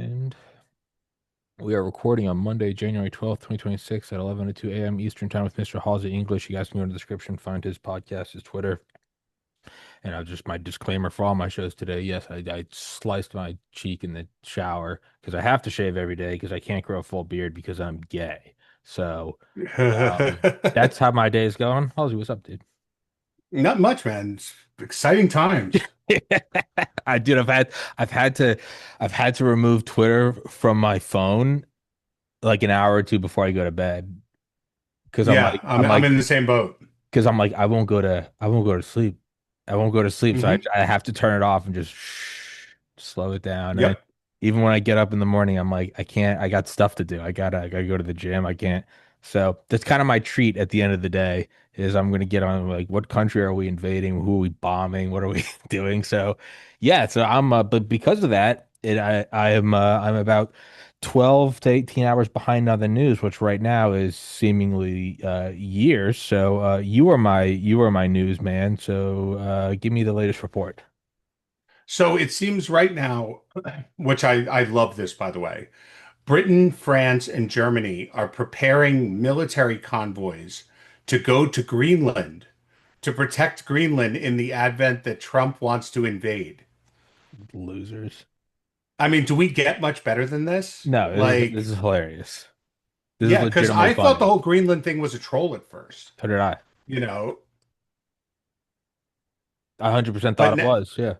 And we are recording on Monday, January 12th, 2026 at 11:02 a.m. Eastern Time with Mr. Halsey English. You guys can go in the description, find his podcast, his Twitter. And I'll just my disclaimer for all my shows today. Yes, I sliced my cheek in the shower because I have to shave every day because I can't grow a full beard because I'm gay. So that's how my day is going. Halsey, what's up, dude? Not much, man. It's exciting times. I did. I've had to remove Twitter from my phone like an hour or two before I go to bed because Yeah, I'm in the same boat. I'm like I won't go to sleep. I won't go to sleep, so Hmm. I have to turn it off and just slow it down. And Yep. even when I get up in the morning, I'm like I can't. I got stuff to do. I gotta go to the gym. I can't. So that's kind of my treat at the end of the day is I'm gonna get on like what country are we invading? Who are we bombing? What are we doing? So yeah, so but because of that, I'm about 12 to 18 hours behind on the news, which right now is seemingly years. So you are my news man. So give me the latest report. So it seems right now, which I love this, by the way, Britain, France, and Germany are preparing military convoys to go to Greenland to protect Greenland in the advent that Trump wants to invade. Losers. I mean, do we get much better than this? No, this Like, is hilarious. This is yeah, because legitimately I thought the funny. whole Greenland thing was a troll at first, So did I. you know, 100% thought but it was. Yeah.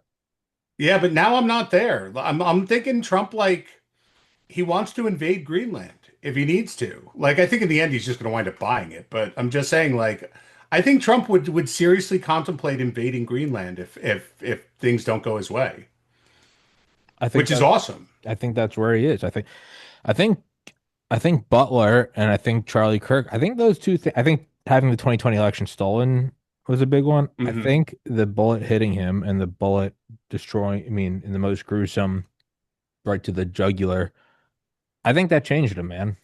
yeah, but now I'm not there. I'm thinking Trump like he wants to invade Greenland if he needs to. Like I think in the end he's just going to wind up buying it, but I'm just saying like I think Trump would seriously contemplate invading Greenland if things don't go his way, I think which is that awesome. I think that's where he is. I think I think Butler and I think Charlie Kirk, I think those two things, I think having the 2020 election stolen was a big one. I Hmm. think the bullet hitting him and the bullet destroying, I mean, in the most gruesome, right to the jugular, I think that changed him, man.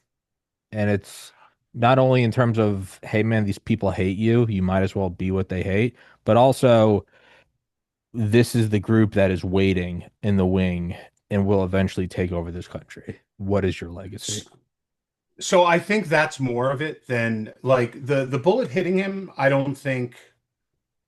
And it's not only in terms of, hey, man, these people hate you, you might as well be what they hate, but also this is the group that is waiting in the wing and will eventually take over this country. What is your legacy? So I think that's more of it than like the bullet hitting him. I don't think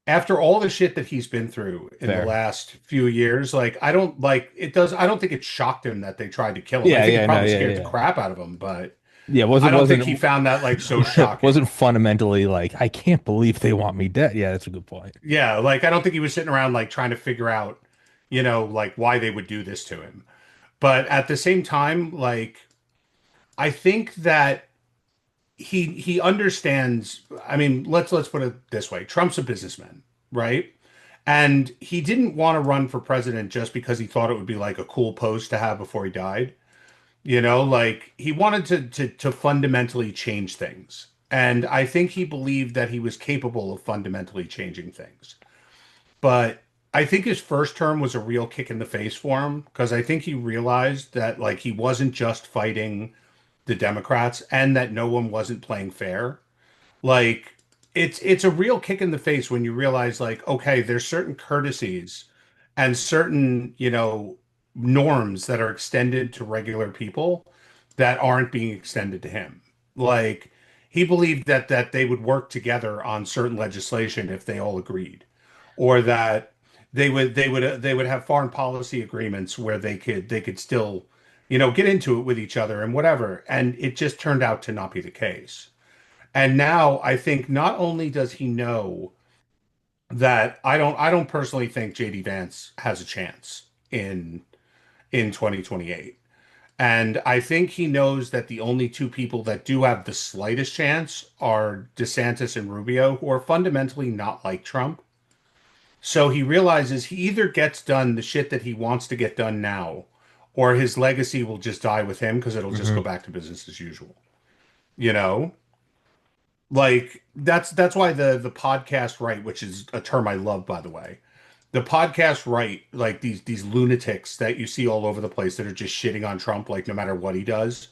after all the shit that he's been through in the Fair. last few years, like I don't like it does I don't think it shocked him that they tried to kill him. I Yeah, think it yeah, no, probably yeah, scared the yeah. crap out of him, but Yeah, I don't think he found that like so shocking. wasn't fundamentally like I can't believe they want me dead. Yeah, that's a good point. Yeah, like I don't think he was sitting around like trying to figure out, like why they would do this to him. But at the same time, like I think that he understands, I mean, let's put it this way. Trump's a businessman, right? And he didn't want to run for president just because he thought it would be like a cool post to have before he died. Like he wanted to fundamentally change things. And I think he believed that he was capable of fundamentally changing things. But I think his first term was a real kick in the face for him because I think he realized that like he wasn't just fighting the Democrats and that no one wasn't playing fair. Like it's a real kick in the face when you realize like okay, there's certain courtesies and certain, norms that are extended to regular people that aren't being extended to him. Like he believed that they would work together on certain legislation if they all agreed, or that they would have foreign policy agreements where they could still, get into it with each other and whatever. And it just turned out to not be the case. And now I think not only does he know that I don't personally think JD Vance has a chance in 2028. And I think he knows that the only two people that do have the slightest chance are DeSantis and Rubio, who are fundamentally not like Trump. So he realizes he either gets done the shit that he wants to get done now, or his legacy will just die with him because it'll just Hmm. go back to business as usual. You know? Like that's why the podcast right, which is a term I love by the way. The podcast right, like these lunatics that you see all over the place that are just shitting on Trump like no matter what he does.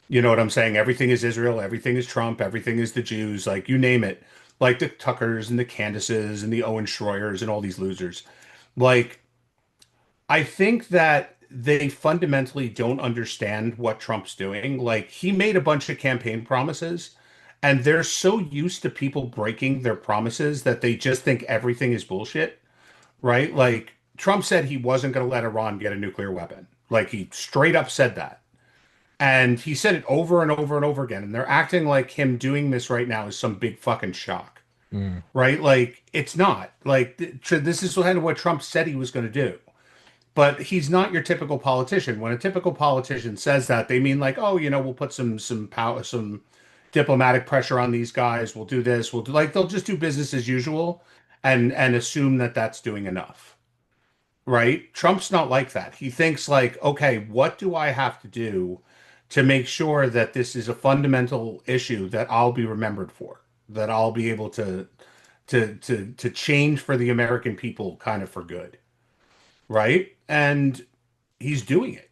You know what I'm saying? Everything is Israel, everything is Trump, everything is the Jews, like you name it. Like the Tuckers and the Candaces and the Owen Schroyers and all these losers. Like I think that they fundamentally don't understand what Trump's doing. Like he made a bunch of campaign promises and they're so used to people breaking their promises that they just think everything is bullshit, right? Like Trump said he wasn't going to let Iran get a nuclear weapon. Like he straight up said that. And he said it over and over and over again. And they're acting like him doing this right now is some big fucking shock, Mm. right? Like it's not. Like this is kind of what Trump said he was going to do. But he's not your typical politician. When a typical politician says that, they mean like, oh, we'll put some power, some diplomatic pressure on these guys. We'll do this. We'll do like they'll just do business as usual and assume that that's doing enough, right? Trump's not like that. He thinks like, okay, what do I have to do to make sure that this is a fundamental issue that I'll be remembered for, that I'll be able to change for the American people kind of for good, right? And he's doing it.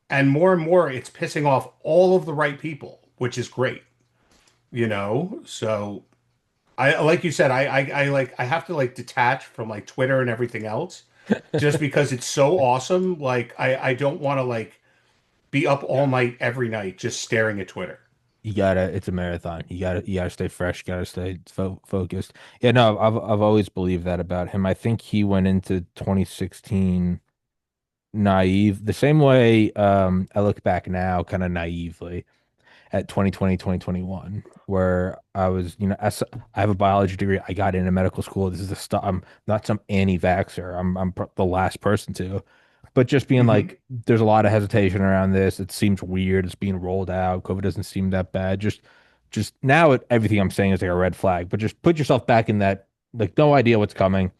And more, it's pissing off all of the right people, which is great, So I, like you said, I have to like detach from like Twitter and everything else, just because it's so awesome. Like I don't want to like be up all Yeah. night every night just staring at Twitter. It's a marathon. You gotta stay fresh, you gotta stay focused. Yeah, no, I've always believed that about him. I think he went into 2016 naive, the same way I look back now kind of naively at 2020, 2021, where I was, as I have a biology degree, I got into medical school. This is the stuff. I'm not some anti-vaxxer. I'm the last person to, but just being Hmm. like, there's a lot of hesitation around this. It seems weird. It's being rolled out. COVID doesn't seem that bad. Just now, everything I'm saying is like a red flag. But just put yourself back in that, like, no idea what's coming.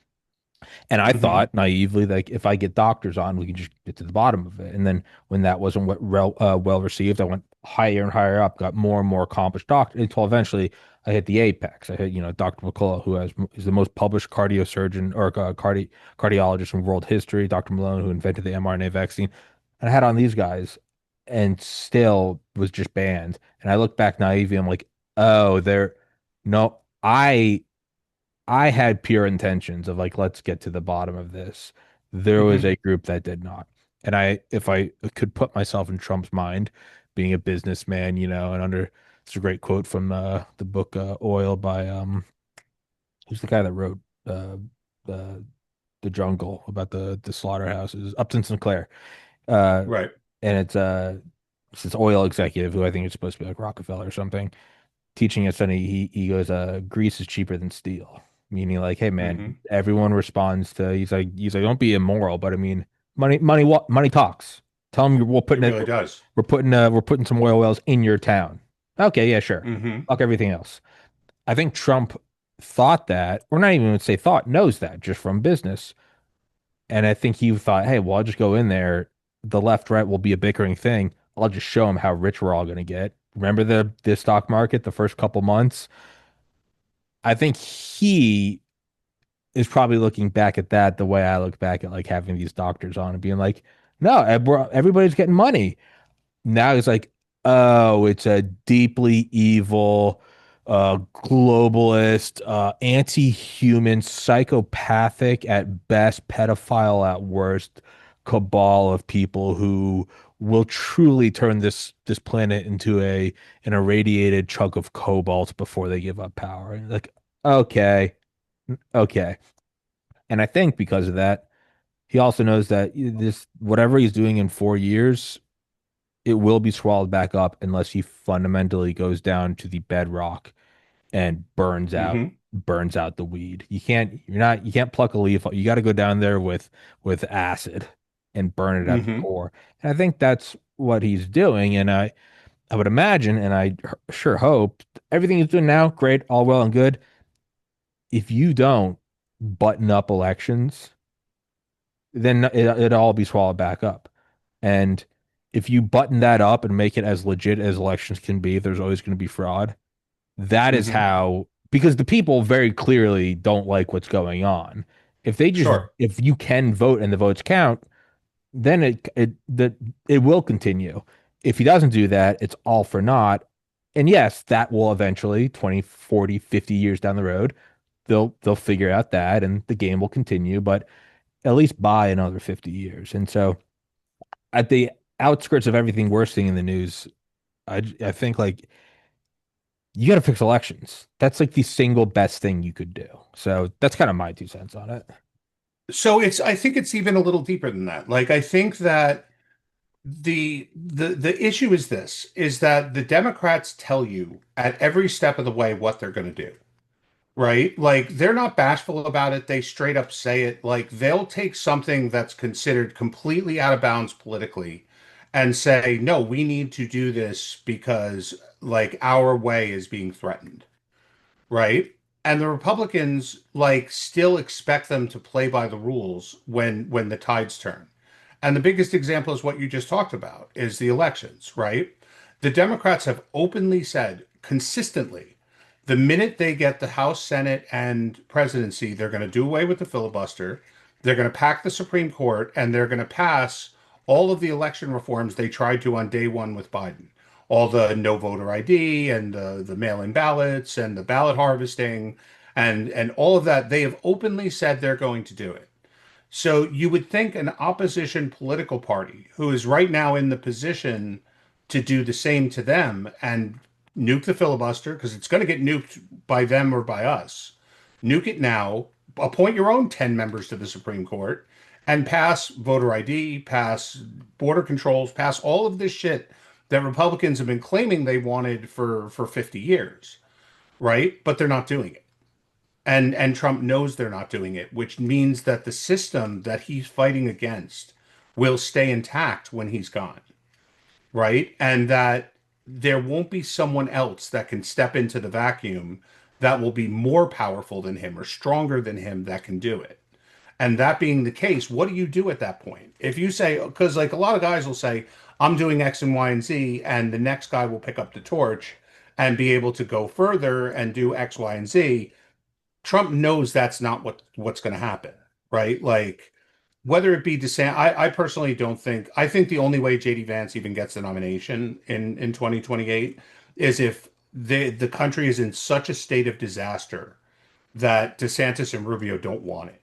And I Hmm. thought naively, like if I get doctors on, we can just get to the bottom of it. And then when that wasn't well received, I went higher and higher up, got more and more accomplished doctor until eventually I hit the apex. I hit, Dr. McCullough, who is the most published cardiosurgeon or cardiologist in world history, Dr. Malone, who invented the mRNA vaccine. And I had on these guys and still was just banned. And I look back naively, I'm like, oh, no, I had pure intentions of like, let's get to the bottom of this. There was Hmm. a group that did not. And if I could put myself in Trump's mind, being a businessman, and it's a great quote from the book Oil by who's the guy that wrote uh, the the Jungle about the slaughterhouses, Upton Sinclair. Uh, Right. and it's this oil executive who I think is supposed to be like Rockefeller or something teaching us, and he goes, grease is cheaper than steel, meaning like, hey man, Hmm. everyone responds to. He's like, don't be immoral, but I mean, money talks. Tell them It really does. we're putting some oil wells in your town. Okay, yeah, sure. Hmm. Fuck everything else. I think Trump thought that, or not even would say thought, knows that just from business. And I think he thought, hey, well, I'll just go in there. The left right will be a bickering thing. I'll just show them how rich we're all going to get. Remember the stock market the first couple months? I think he is probably looking back at that the way I look back at like having these doctors on and being like, no, everybody's getting money. Now he's like, oh, it's a deeply evil, globalist, anti-human, psychopathic at best, pedophile at worst, cabal of people who will truly turn this planet into an irradiated chunk of cobalt before they give up power. Like, okay, okay. And I think because of that, he also knows that this whatever he's doing in 4 years it will be swallowed back up unless he fundamentally goes down to the bedrock and Hmm. burns out the weed. You can't pluck a leaf. You got to go down there with acid and burn it at the Hmm. core. And I think that's what he's doing. And I would imagine, and I sure hope everything he's doing now, great, all well and good. If you don't button up elections, then it'll all be swallowed back up. And if you button that up and make it as legit as elections can be, there's always going to be fraud. That is Hmm. how, because the people very clearly don't like what's going on. Sure. If you can vote and the votes count, then it will continue. If he doesn't do that, it's all for naught. And yes, that will eventually 20, 40, 50 years down the road, they'll figure out that and the game will continue, but at least buy another 50 years. And so at the outskirts of everything worse thing in the news, I think like you got to fix elections. That's like the single best thing you could do. So that's kind of my 2 cents on it. So I think it's even a little deeper than that. Like I think that the issue is this is that the Democrats tell you at every step of the way what they're going to do, right? Like they're not bashful about it. They straight up say it. Like they'll take something that's considered completely out of bounds politically and say, "No, we need to do this because like our way is being threatened." Right? And the Republicans like still expect them to play by the rules when the tides turn. And the biggest example is what you just talked about is the elections, right? The Democrats have openly said consistently the minute they get the House, Senate, and presidency, they're going to do away with the filibuster. They're going to pack the Supreme Court and they're going to pass all of the election reforms they tried to on day one with Biden. All the no voter ID and the mail-in ballots and the ballot harvesting and all of that. They have openly said they're going to do it. So you would think an opposition political party who is right now in the position to do the same to them and nuke the filibuster, because it's going to get nuked by them or by us. Nuke it now, appoint your own 10 members to the Supreme Court, and pass voter ID, pass border controls, pass all of this shit that Republicans have been claiming they wanted for 50 years, right? But they're not doing it. And Trump knows they're not doing it, which means that the system that he's fighting against will stay intact when he's gone, right? And that there won't be someone else that can step into the vacuum that will be more powerful than him or stronger than him that can do it. And that being the case, what do you do at that point? If you say, because like a lot of guys will say, I'm doing X and Y and Z, and the next guy will pick up the torch and be able to go further and do X, Y, and Z. Trump knows that's not what's going to happen, right? Like whether it be DeSantis, I personally don't think. I think the only way JD Vance even gets the nomination in 2028 is if the country is in such a state of disaster that DeSantis and Rubio don't want it,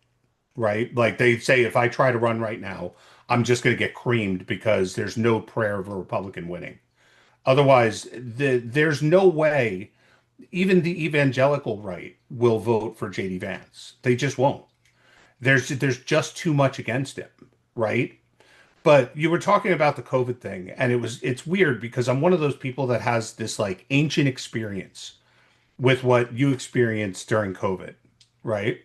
right? Like they say, if I try to run right now, I'm just going to get creamed because there's no prayer of a Republican winning. Otherwise, there's no way even the evangelical right will vote for JD Vance. They just won't. There's just too much against him, right? But you were talking about the COVID thing, and it's weird because I'm one of those people that has this like ancient experience with what you experienced during COVID, right?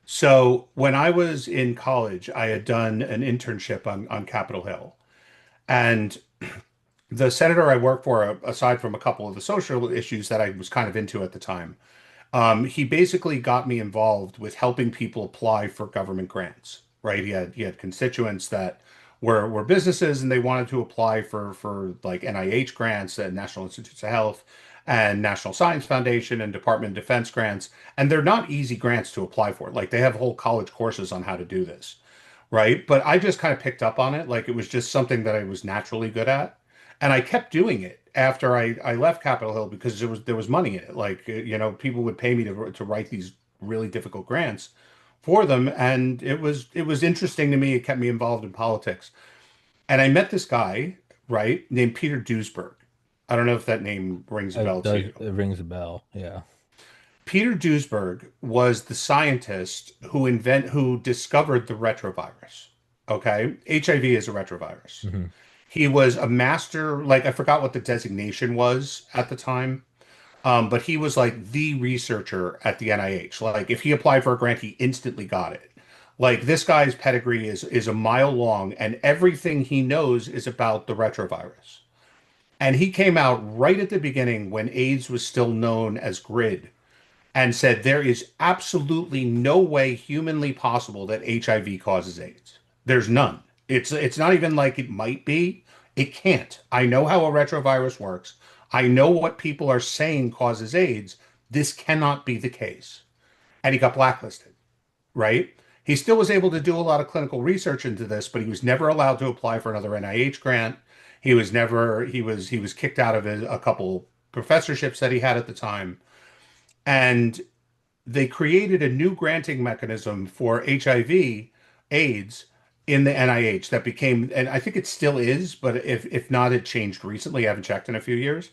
So when I was in college, I had done an internship on Capitol Hill. And the senator I worked for, aside from a couple of the social issues that I was kind of into at the time, he basically got me involved with helping people apply for government grants, right? He had constituents that were businesses and they wanted to apply for like NIH grants and National Institutes of Health and National Science Foundation and Department of Defense grants. And they're not easy grants to apply for. Like they have whole college courses on how to do this, right? But I just kind of picked up on it. Like it was just something that I was naturally good at. And I kept doing it after I left Capitol Hill because there was money in it. Like, people would pay me to write these really difficult grants for them. And it was interesting to me. It kept me involved in politics. And I met this guy, right, named Peter Duesberg. I don't know if that name rings a bell to you. It rings a bell. Yeah. Peter Duesberg was the scientist who discovered the retrovirus. Okay, HIV is a retrovirus. Hmm. He was a master, like I forgot what the designation was at the time, but he was like the researcher at the NIH. Like if he applied for a grant, he instantly got it. Like this guy's pedigree is a mile long, and everything he knows is about the retrovirus. And he came out right at the beginning when AIDS was still known as GRID and said there is absolutely no way humanly possible that HIV causes AIDS. There's none. It's not even like it might be. It can't. I know how a retrovirus works. I know what people are saying causes AIDS. This cannot be the case. And he got blacklisted, right? He still was able to do a lot of clinical research into this, but he was never allowed to apply for another NIH grant. He was kicked out of a couple professorships that he had at the time. And they created a new granting mechanism for HIV, AIDS, in the NIH that became, and I think it still is, but if not, it changed recently. I haven't checked in a few years.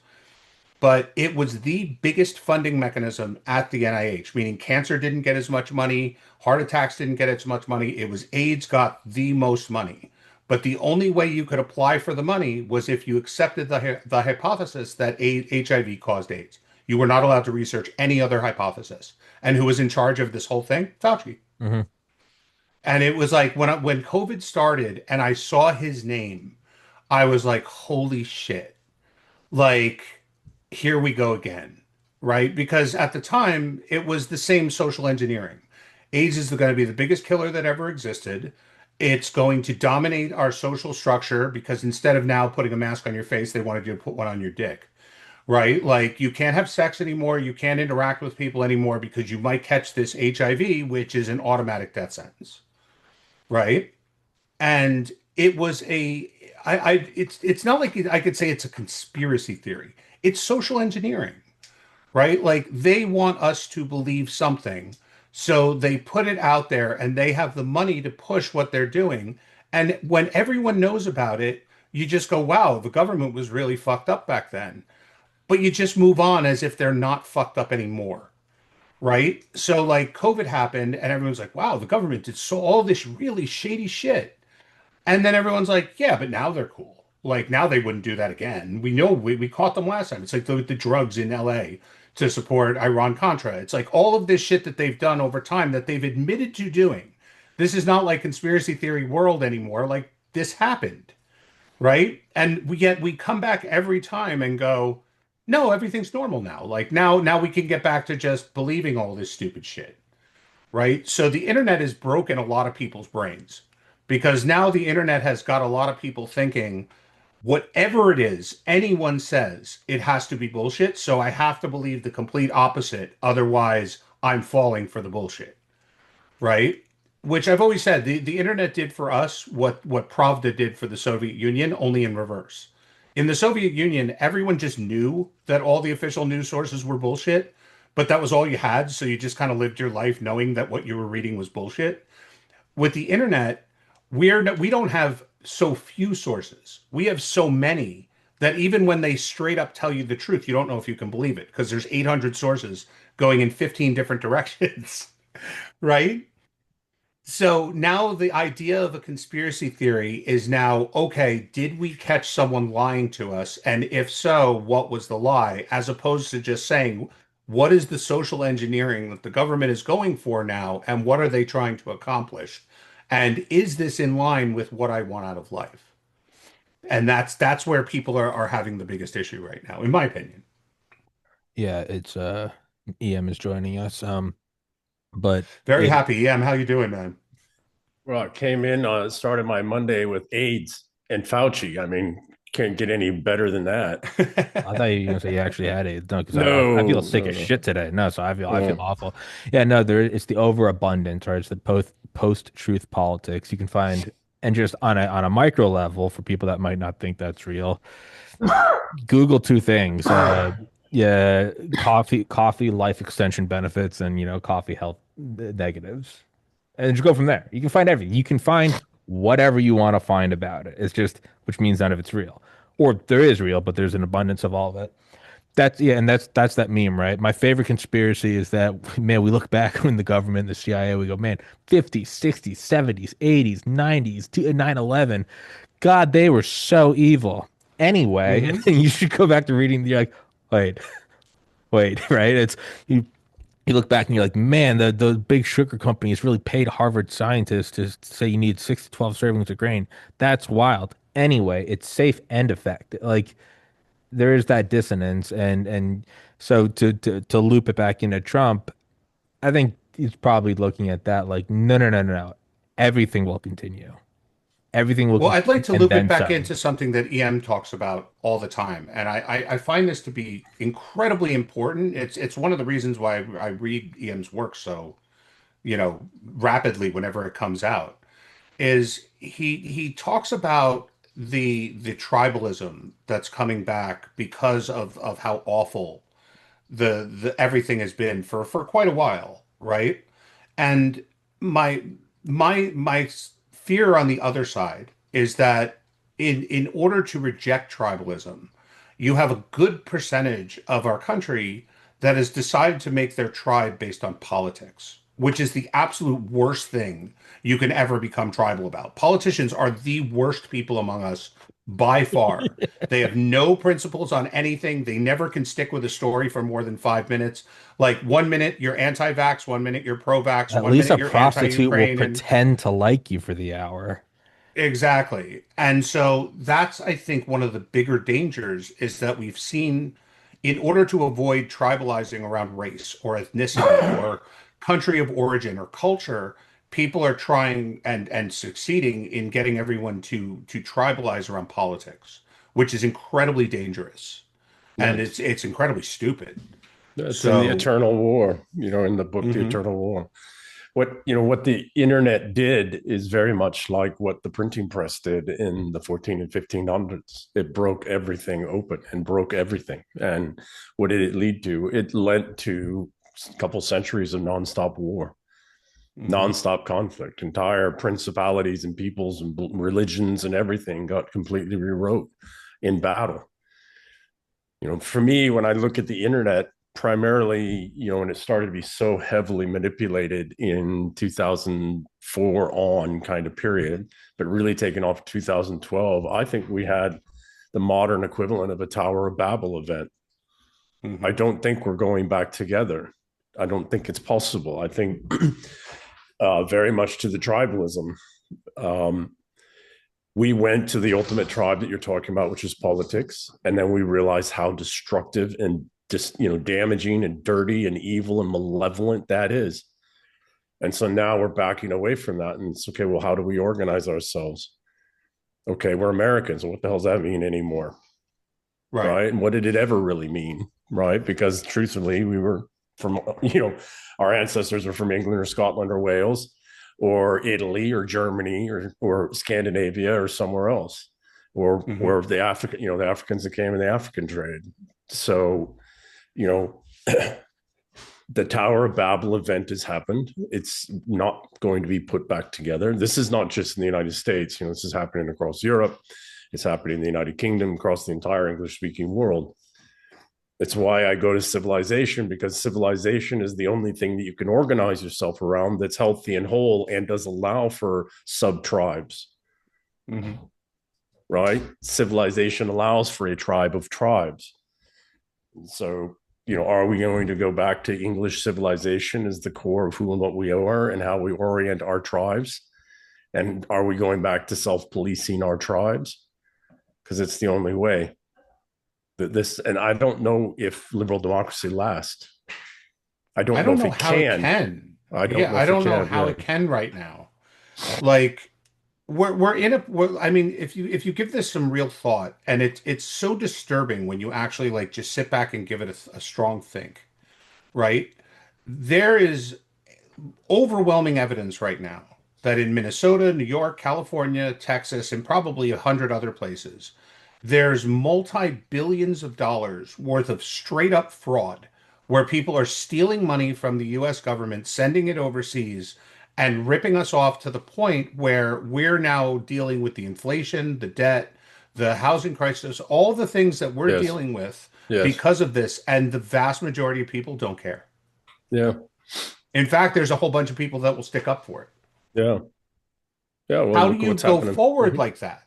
But it was the biggest funding mechanism at the NIH, meaning cancer didn't get as much money, heart attacks didn't get as much money. It was AIDS got the most money. But the only way you could apply for the money was if you accepted the hypothesis that HIV caused AIDS. You were not allowed to research any other hypothesis. And who was in charge of this whole thing? Fauci. Hmm. And it was like when COVID started and I saw his name, I was like, holy shit. Like, here we go again, right? Because at the time, it was the same social engineering. AIDS is going to be the biggest killer that ever existed. It's going to dominate our social structure because instead of now putting a mask on your face, they wanted you to put one on your dick, right? Like, you can't have sex anymore. You can't interact with people anymore because you might catch this HIV, which is an automatic death sentence, right? And it was it's not like I could say it's a conspiracy theory. It's social engineering, right? Like they want us to believe something, so they put it out there and they have the money to push what they're doing. And when everyone knows about it, you just go, wow, the government was really fucked up back then. But you just move on as if they're not fucked up anymore, right? So like COVID happened and everyone's like, wow, the government did so all this really shady shit. And then everyone's like, yeah, but now they're cool. Like now they wouldn't do that again. We know we caught them last time. It's like the drugs in LA to support Iran Contra. It's like all of this shit that they've done over time that they've admitted to doing. This is not like conspiracy theory world anymore. Like this happened, right? And we come back every time and go, no, everything's normal now. Like now we can get back to just believing all this stupid shit, right? So the internet has broken a lot of people's brains because now the internet has got a lot of people thinking whatever it is anyone says, it has to be bullshit. So I have to believe the complete opposite. Otherwise, I'm falling for the bullshit, right? Which I've always said the internet did for us what Pravda did for the Soviet Union, only in reverse. In the Soviet Union, everyone just knew that all the official news sources were bullshit, but that was all you had. So you just kind of lived your life knowing that what you were reading was bullshit. With the internet, we don't have so few sources. We have so many that even when they straight up tell you the truth, you don't know if you can believe it because there's 800 sources going in 15 different directions, right? So now the idea of a conspiracy theory is now, okay, did we catch someone lying to us? And if so, what was the lie? As opposed to just saying, what is the social engineering that the government is going for now? And what are they trying to accomplish? And is this in line with what I want out of life? And that's where people are having the biggest issue right now, in my opinion. Yeah, it's EM is joining us. But Very it happy. Yeah, how you doing, man? Well, I came in, started my Monday with AIDS and Fauci. I mean, can't get any better than that. I thought you were gonna say you actually had it. No, because I feel No, sick no, as no. shit today. No, so I feel Mm. awful. Yeah, no, it's the overabundance, or it's the post-truth politics. You can find, and just on a micro level for people that might not think that's real, Google two things. Yeah, coffee life extension benefits, and coffee health negatives, and just go from there. You can find everything. You can find whatever you want to find about it. It's just, which means none of it's real, or there is real, but there's an abundance of all of it. That's yeah, and that's that meme, right? My favorite conspiracy is that, man, we look back when the government, the CIA, we go, man, 50s, 60s, 70s, 80s, 90s, 9/11. God, they were so evil. Anyway, Hmm. and you should go back to reading. You're like, wait, wait, right? It's you look back and you're like, man, the big sugar companies really paid Harvard scientists to say you need 6 to 12 servings of grain. That's wild. Anyway, it's safe and effective. Like there is that dissonance, and so to loop it back into Trump, I think he's probably looking at that like, no, no, no, no, no. Everything will continue. Everything will Well, I'd continue, like to and loop it then back some. into something that EM talks about all the time, and I find this to be incredibly important. It's one of the reasons why I read EM's work so, rapidly whenever it comes out. Is he talks about the tribalism that's coming back because of how awful the everything has been for quite a while, right? And my my fear on the other side is that in order to reject tribalism, you have a good percentage of our country that has decided to make their tribe based on politics, which is the absolute worst thing you can ever become tribal about. Politicians are the worst people among us by far. They have no principles on anything. They never can stick with a story for more than 5 minutes. Like 1 minute you're anti-vax, 1 minute you're pro-vax, At one least minute a you're prostitute will anti-Ukraine, and pretend to like you for the hour. exactly. And so that's, I think, one of the bigger dangers is that we've seen, in order to avoid tribalizing around race or ethnicity or country of origin or culture, people are trying and succeeding in getting everyone to tribalize around politics, which is incredibly dangerous and Yes. it's incredibly stupid. It's in the So, Eternal War, in the book, The mhm. Eternal War. What the internet did is very much like what the printing press did in the 14 and 1500s. It broke everything open and broke everything. And what did it lead to? It led to a couple centuries of nonstop war, Mhm. nonstop conflict. Entire principalities and peoples and religions and everything got completely rewrote in battle. For me, when I look at the internet, primarily, when it started to be so heavily manipulated in 2004 on kind of period, but really taken off 2012, I think we had the modern equivalent of a Tower of Babel event. I Mhm. don't think we're going back together. I don't think it's possible. I think very much to the tribalism. Um, we went to the ultimate tribe that you're talking about, which is politics, and then we realized how destructive and just damaging and dirty and evil and malevolent that is. And so now we're backing away from that, and it's okay. Well, how do we organize ourselves? Okay, we're Americans. What the hell does that mean anymore? Right. Right? And what did it ever really mean? Right? Because truthfully, we were from our ancestors are from England or Scotland or Wales or Italy or Germany or Scandinavia or somewhere else, Mhm. or the Africans that came in the African trade. So, you know, the Tower of Babel event has happened. It's not going to be put back together. This is not just in the United States. This is happening across Europe. It's happening in the United Kingdom, across the entire English speaking world. It's why I go to civilization, because civilization is the only thing that you can organize yourself around that's healthy and whole and does allow for sub tribes, Mhm. right? Civilization allows for a tribe of tribes. So, are we going to go back to English civilization as the core of who and what we are and how we orient our tribes? And are we going back to self policing our tribes? Because it's the only way. And I don't know if liberal democracy lasts. I I don't know don't if know it how it can. can. I don't Yeah, know I if it don't know can. how Yeah. it can right now. Like we're in a I mean, if you give this some real thought, and it's so disturbing when you actually like just sit back and give it a strong think, right? There is overwhelming evidence right now that in Minnesota, New York, California, Texas, and probably 100 other places, there's multi-billions of dollars worth of straight up fraud where people are stealing money from the US government, sending it overseas, and ripping us off to the point where we're now dealing with the inflation, the debt, the housing crisis, all the things that we're Yes. dealing with Yes. because of this. And the vast majority of people don't care. Yeah. In fact, there's a whole bunch of people that will stick up for it. Yeah. Yeah. Well, How do look at you what's go happening. forward like that?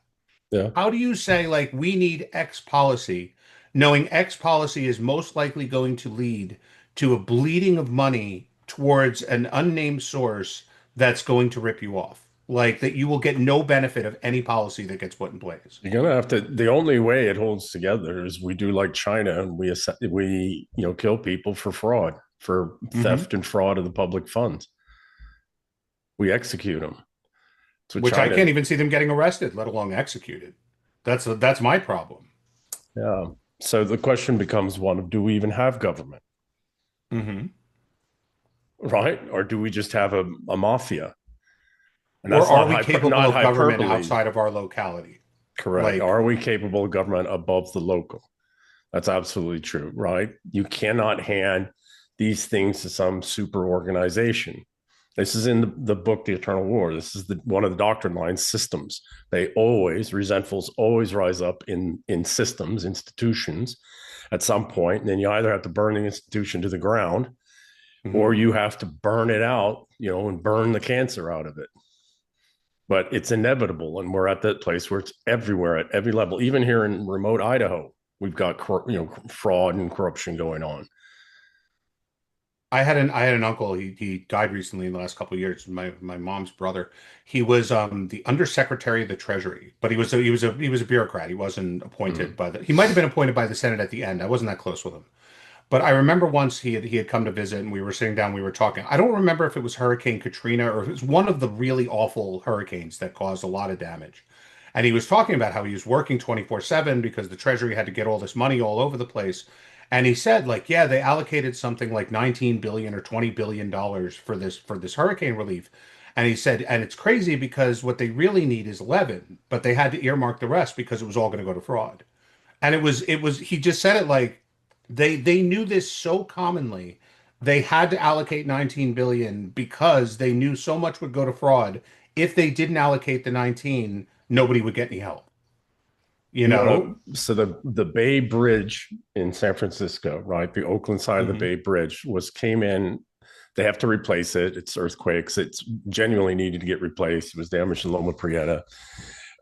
Yeah. How do you say, like, we need X policy, knowing X policy is most likely going to lead to a bleeding of money towards an unnamed source that's going to rip you off? Like, that you will get no benefit of any policy that gets put in place. You're gonna have to. The only way it holds together is we do like China, and we kill people for fraud, for Hmm. theft and fraud of the public funds. We execute them. That's what Which I China. can't even see them getting arrested, let alone executed. That's my problem. Yeah. So the question becomes one of: do we even have government, Hmm. right? Or do we just have a mafia? And Or that's are not we capable not of government hyperbole. outside of our locality? Correct. Like, Are we capable of government above the local? That's absolutely true, right? You cannot hand these things to some super organization. This is in the book, The Eternal War. This is one of the doctrine lines, systems. They always, resentfuls always rise up in systems, institutions at some point. And then you either have to burn the institution to the ground Mhm. or you have to burn it out, and burn the cancer out of it. But it's inevitable. And we're at that place where it's everywhere at every level. Even here in remote Idaho, we've got, fraud and corruption going on. I had an uncle. He died recently in the last couple of years. My mom's brother. He was the undersecretary of the Treasury, but he was a bureaucrat. He wasn't appointed Mm. by the. He might have been appointed by the Senate at the end. I wasn't that close with him. But I remember once he had come to visit and we were sitting down, we were talking. I don't remember if it was Hurricane Katrina or if it was one of the really awful hurricanes that caused a lot of damage. And he was talking about how he was working 24/7 because the Treasury had to get all this money all over the place. And he said, like, yeah, they allocated something like 19 billion or 20 billion dollars for this hurricane relief. And he said, and it's crazy because what they really need is 11, but they had to earmark the rest because it was all going to go to fraud. And it was he just said it like they knew this so commonly. They had to allocate 19 billion because they knew so much would go to fraud. If they didn't allocate the 19, nobody would get any help. You You want know? to, so the Bay Bridge in San Francisco, right? The Oakland side of the Hmm. Bay Bridge came in. They have to replace it. It's earthquakes. It's genuinely needed to get replaced. It was damaged in Loma Prieta.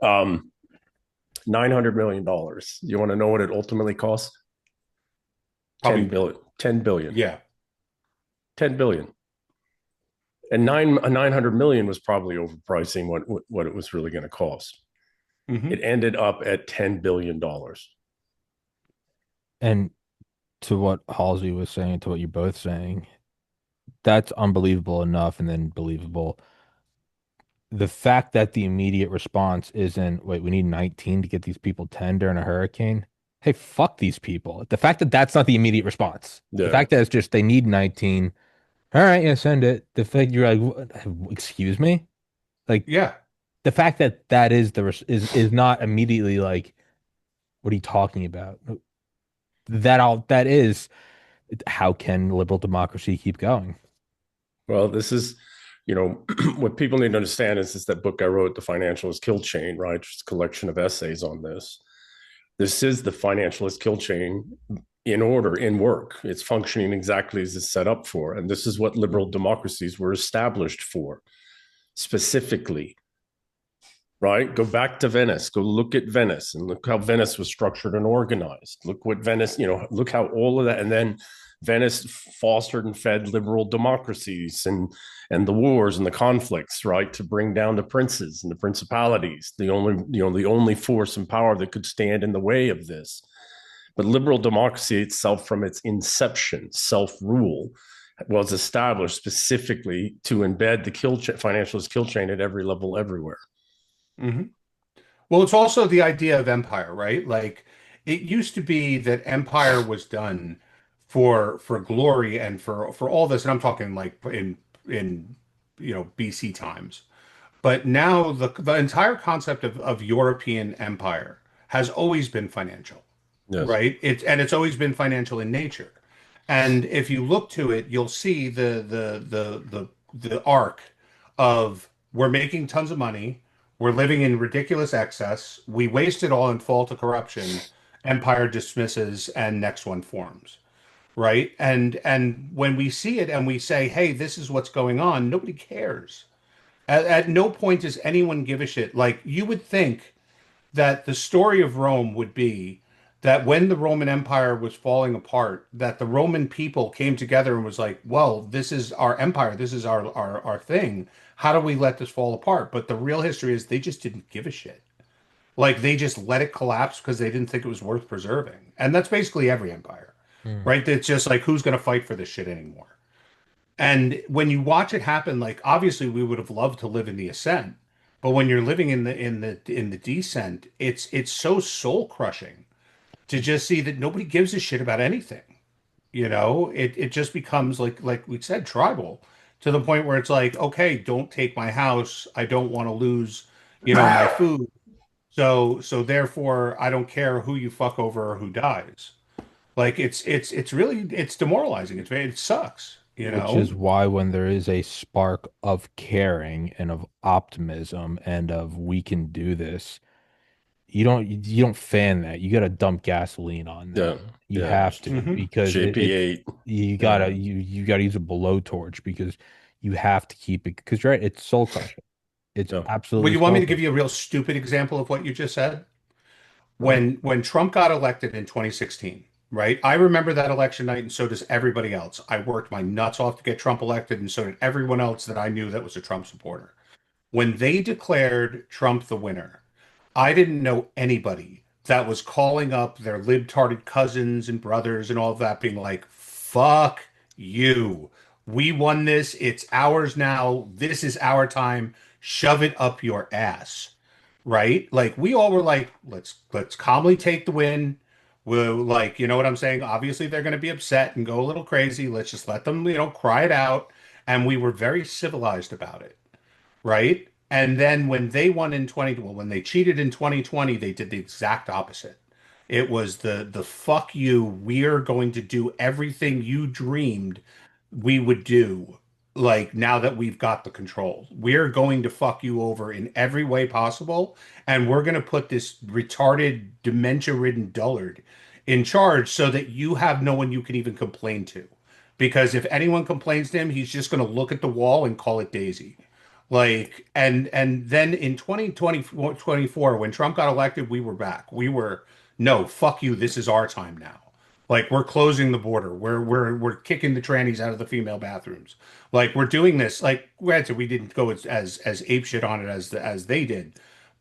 Um, $900 million. You want to know what it ultimately cost? 10 Probably, billion. 10 billion. yeah. 10 billion. And 900 million was probably overpricing what it was really going to cost. Hmm. It ended up at $10 billion. And to what Halsey was saying, to what you're both saying, that's unbelievable enough and then believable. The fact that the immediate response isn't, wait, we need 19 to get these people 10 during a hurricane. Hey, fuck these people. The fact that that's not the immediate response. The Yeah. fact that it's just they need 19. All right, yeah, send it. The fact you're like, excuse me? Like Yeah. the fact that that is is not immediately like, what are you talking about? That is how can liberal democracy keep going? Well, this is, what people need to understand is that book I wrote, The Financialist Kill Chain, right? Just a collection of essays on this. This is the financialist kill chain in order, in work. It's functioning exactly as it's set up for. And this is what liberal democracies were established for, specifically, right? Go back to Venice, go look at Venice and look how Venice was structured and organized. Look what Venice, look how all of that. And then Venice fostered and fed liberal democracies and the wars and the conflicts, right, to bring down the princes and the principalities, the only force and power that could stand in the way of this. But liberal democracy itself, from its inception, self-rule, was established specifically to embed the financialist kill chain at every level, everywhere. Hmm. Well, it's also the idea of empire, right? Like it used to be that empire was done for glory and for all this, and I'm talking like in BC times. But now the entire concept of European empire has always been financial, Yes. right? It's always been financial in nature. And if you look to it, you'll see the arc of we're making tons of money, we're living in ridiculous excess, we waste it all and fall to corruption, empire dismisses, and next one forms, right? And when we see it and we say, hey, this is what's going on, nobody cares. At no point does anyone give a shit. Like you would think that the story of Rome would be that when the Roman Empire was falling apart, that the Roman people came together and was like, well, this is our empire, this is our thing. How do we let this fall apart? But the real history is they just didn't give a shit. Like they just let it collapse because they didn't think it was worth preserving. And that's basically every empire, Hmm. right? It's just like who's going to fight for this shit anymore? And when you watch it happen, like obviously we would have loved to live in the ascent, but when you're living in the descent, it's so soul crushing to just see that nobody gives a shit about anything. It just becomes like we said, tribal to the point where it's like, okay, don't take my house. I don't want to lose, my food. So therefore I don't care who you fuck over or who dies. Like it's really it's demoralizing. It sucks. you Which is know? why when there is a spark of caring and of optimism and of we can do this, you don't fan that. You got to dump gasoline on Yeah, that. You yeah. have to Hmm. because it's JP8. you Yeah, gotta you gotta use a blowtorch because you have to keep it because right, it's soul crushing. It's yeah. Well, absolutely you want me soul to give crushing. you a real stupid example of what you just said? Well, When Trump got elected in 2016, right? I remember that election night, and so does everybody else. I worked my nuts off to get Trump elected, and so did everyone else that I knew that was a Trump supporter. When they declared Trump the winner, I didn't know anybody that was calling up their libtarded cousins and brothers and all of that, being like, fuck you. We won this. It's ours now. This is our time. Shove it up your ass. Right? Like we all were like, let's calmly take the win. We'll like, you know what I'm saying? Obviously they're gonna be upset and go a little crazy. Let's just let them, cry it out. And we were very civilized about it, right? And then when they won in 20, well, when they cheated in 2020, they did the exact opposite. It was the fuck you, we're going to do everything you dreamed we would do. Like now that we've got the control, we're going to fuck you over in every way possible. And we're going to put this retarded, dementia ridden dullard in charge so that you have no one you can even complain to. Because if anyone complains to him, he's just going to look at the wall and call it Daisy. Like, and then in 2024, when Trump got elected, we were back. We were, no, fuck you. This is our time now. Like we're closing the border. We're kicking the trannies out of the female bathrooms. Like we're doing this. Like granted, we didn't go as ape shit on it as they did,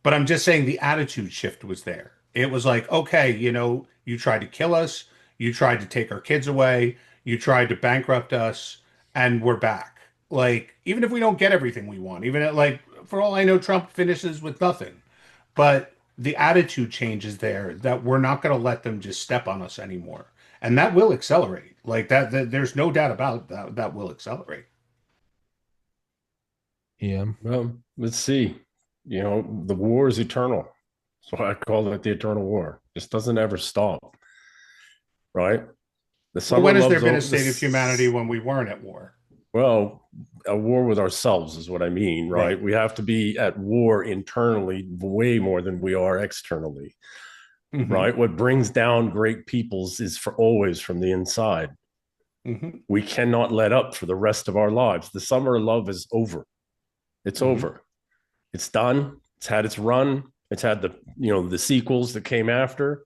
but I'm just saying the attitude shift was there. It was like, okay, you tried to kill us, you tried to take our kids away, you tried to bankrupt us, and we're back. Like even if we don't get everything we want, even at like for all I know, Trump finishes with nothing, but the attitude change is there that we're not going to let them just step on us anymore. And that will accelerate. Like that there's no doubt about that that will accelerate. Yeah. well, let's see. The war is eternal. So I call it the eternal war. This doesn't ever stop, right? The Well, summer when has there loves been a all state of humanity this. when we weren't at war? Well, a war with ourselves is what I mean, right? Right. We have to be at war internally way more than we are externally, Hmm. right? What brings down great peoples is for always from the inside. Hmm. We cannot let up for the rest of our lives. The summer of love is over. It's Hmm. over. It's done. It's had its run. It's had the sequels that came after.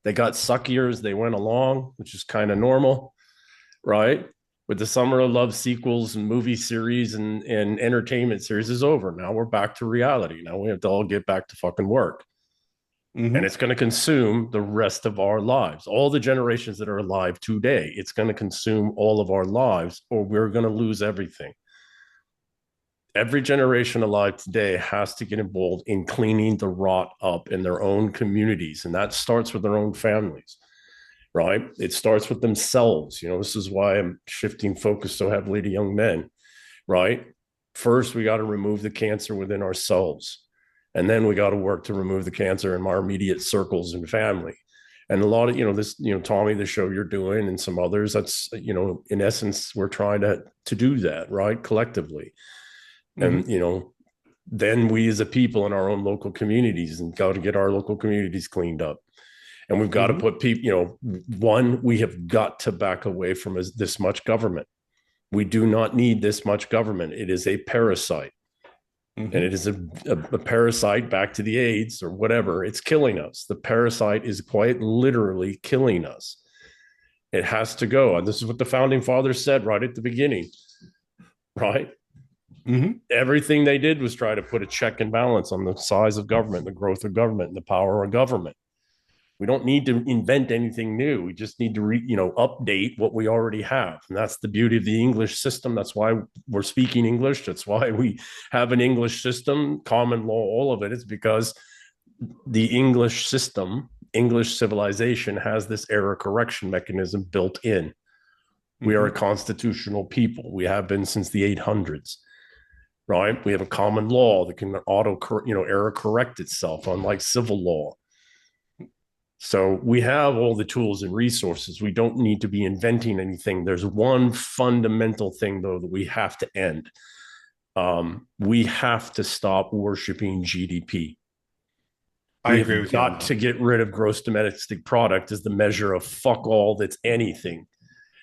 They got suckier as they went along, which is kind of normal, right? With the Summer of Love sequels and movie series and entertainment series is over. Now we're back to reality. Now we have to all get back to fucking work. And Hmm. it's going to consume the rest of our lives. All the generations that are alive today, it's going to consume all of our lives, or we're going to lose everything. Every generation alive today has to get involved in cleaning the rot up in their own communities. And that starts with their own families, right? It starts with themselves. This is why I'm shifting focus so heavily to young men, right? First, we got to remove the cancer within ourselves. And then we got to work to remove the cancer in our immediate circles and family. And a lot of, this, Tommy, the show you're doing and some others, that's, in essence, we're trying to do that, right? Collectively. And, Hmm. then we as a people in our own local communities and got to get our local communities cleaned up. And we've got to Hmm. put people, one, we have got to back away from this much government. We do not need this much government. It is a parasite. And Hmm. it is a parasite back to the AIDS or whatever. It's killing us. The parasite is quite literally killing us. It has to go. And this is what the founding fathers said right at the beginning, right? Hmm. Everything they did was try to put a check and balance on the size of government, the growth of government, and the power of government. We don't need to invent anything new. We just need to update what we already have. And that's the beauty of the English system. That's why we're speaking English. That's why we have an English system, common law, all of it. It's because the English system, English civilization has this error correction mechanism built in. We are a Hmm. constitutional people. We have been since the 800s, right? We have a common law that can error correct itself, unlike civil law. So we have all the tools and resources. We don't need to be inventing anything. There's one fundamental thing, though, that we have to end. We have to stop worshiping GDP. I We agree have with you on got that. to get rid of gross domestic product as the measure of fuck all that's anything.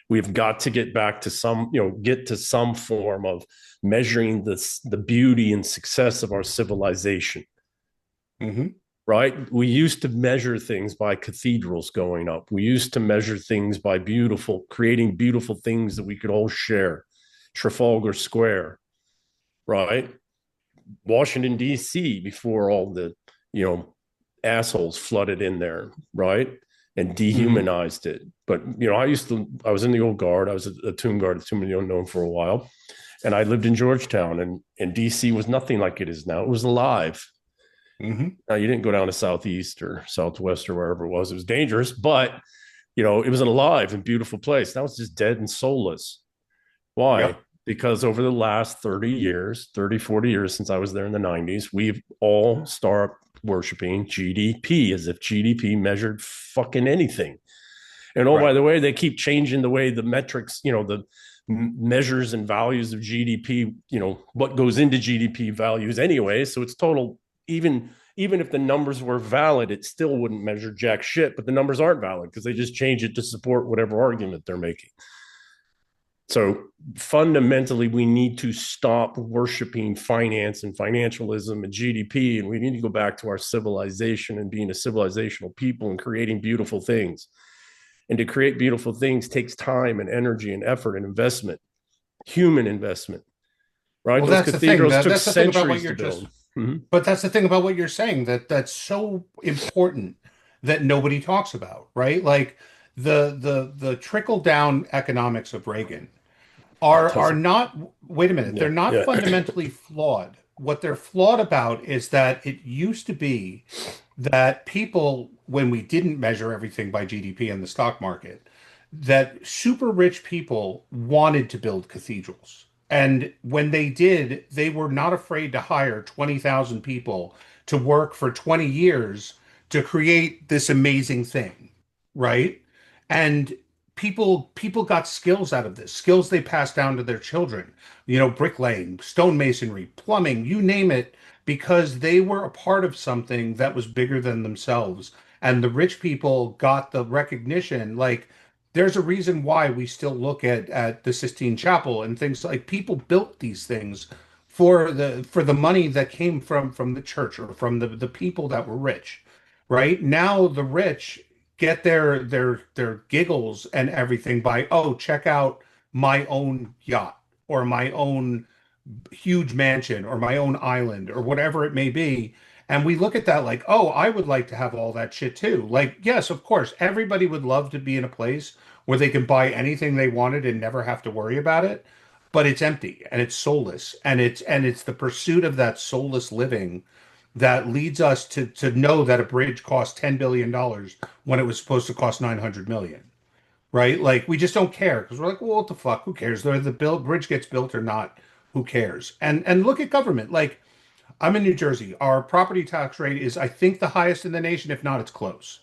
We've got to get back to some, get to some form of measuring the beauty and success of our civilization. Mm-hmm. Right? We used to measure things by cathedrals going up. We used to measure things by creating beautiful things that we could all share. Trafalgar Square, right? Washington, D.C., before all the, assholes flooded in there, right? And Mm-hmm. dehumanized it. But, I was in the old guard. I was a tomb guard at Tomb of the Unknown for a while. And I lived in Georgetown, and D.C. was nothing like it is now. It was alive. Mm-hmm. Now, you didn't go down to Southeast or Southwest or wherever it was. It was dangerous, but it was an alive and beautiful place. Now it's just dead and soulless. Why? Yep. Because over the last 30 years, 30, 40 years since I was there in the 90s, we've all started worshiping GDP as if GDP measured fucking anything. And oh, by Right. the way, they keep changing the way the metrics, the measures and values of GDP, what goes into GDP values anyway. So it's total, even if the numbers were valid, it still wouldn't measure jack shit, but the numbers aren't valid because they just change it to support whatever argument they're making. So fundamentally, we need to stop worshiping finance and financialism and GDP, and we need to go back to our civilization and being a civilizational people and creating beautiful things. And to create beautiful things takes time and energy and effort and investment, human investment, right? Well, Those that's the thing. cathedrals took That's the thing about what centuries you're to build. just. Mm-hmm. But that's the thing about what you're saying that's so important that nobody talks about, right? Like the trickle down economics of Reagan are Autism. not, wait a minute, they're Yeah, not yeah. fundamentally flawed. What they're flawed about is that it used to be that people, when we didn't measure everything by GDP in the stock market, that super rich people wanted to build cathedrals. And when they did, they were not afraid to hire 20,000 people to work for 20 years to create this amazing thing, right? And people got skills out of this, skills they passed down to their children, bricklaying, stonemasonry, plumbing, you name it, because they were a part of something that was bigger than themselves. And the rich people got the recognition. Like, there's a reason why we still look at the Sistine Chapel and things, like people built these things for the money that came from the church or from the people that were rich. Right now, the rich get their giggles and everything by, oh, check out my own yacht or my own huge mansion or my own island or whatever it may be. And we look at that like, oh, I would like to have all that shit too. Like, yes, of course, everybody would love to be in a place where they can buy anything they wanted and never have to worry about it. But it's empty and it's soulless. And it's the pursuit of that soulless living that leads us to know that a bridge cost $10 billion when it was supposed to cost 900 million. Right? Like, we just don't care because we're like, well, what the fuck? Who cares? Whether the bridge gets built or not, who cares? And look at government. Like, I'm in New Jersey. Our property tax rate is, I think, the highest in the nation. If not, it's close.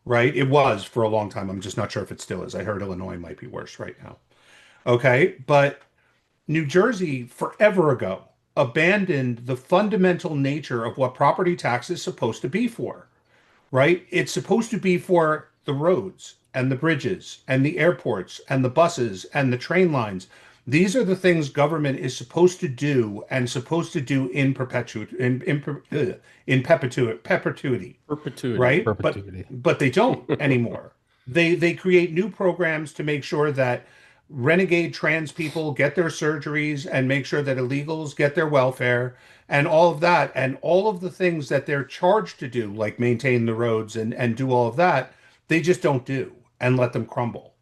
Right? It was for a long time. I'm just not sure if it still is. I heard Illinois might be worse right now. Okay, but New Jersey forever ago abandoned the fundamental nature of what property tax is supposed to be for, right? It's supposed to be for the roads and the bridges and the airports and the buses and the train lines. These are the things government is supposed to do and supposed to do in perpetuity, Perpetuity. right? But Perpetuity. but they don't anymore. They create new programs to make sure that renegade trans people get their surgeries and make sure that illegals get their welfare and all of that, and all of the things that they're charged to do, like maintain the roads and do all of that, they just don't do and let them crumble.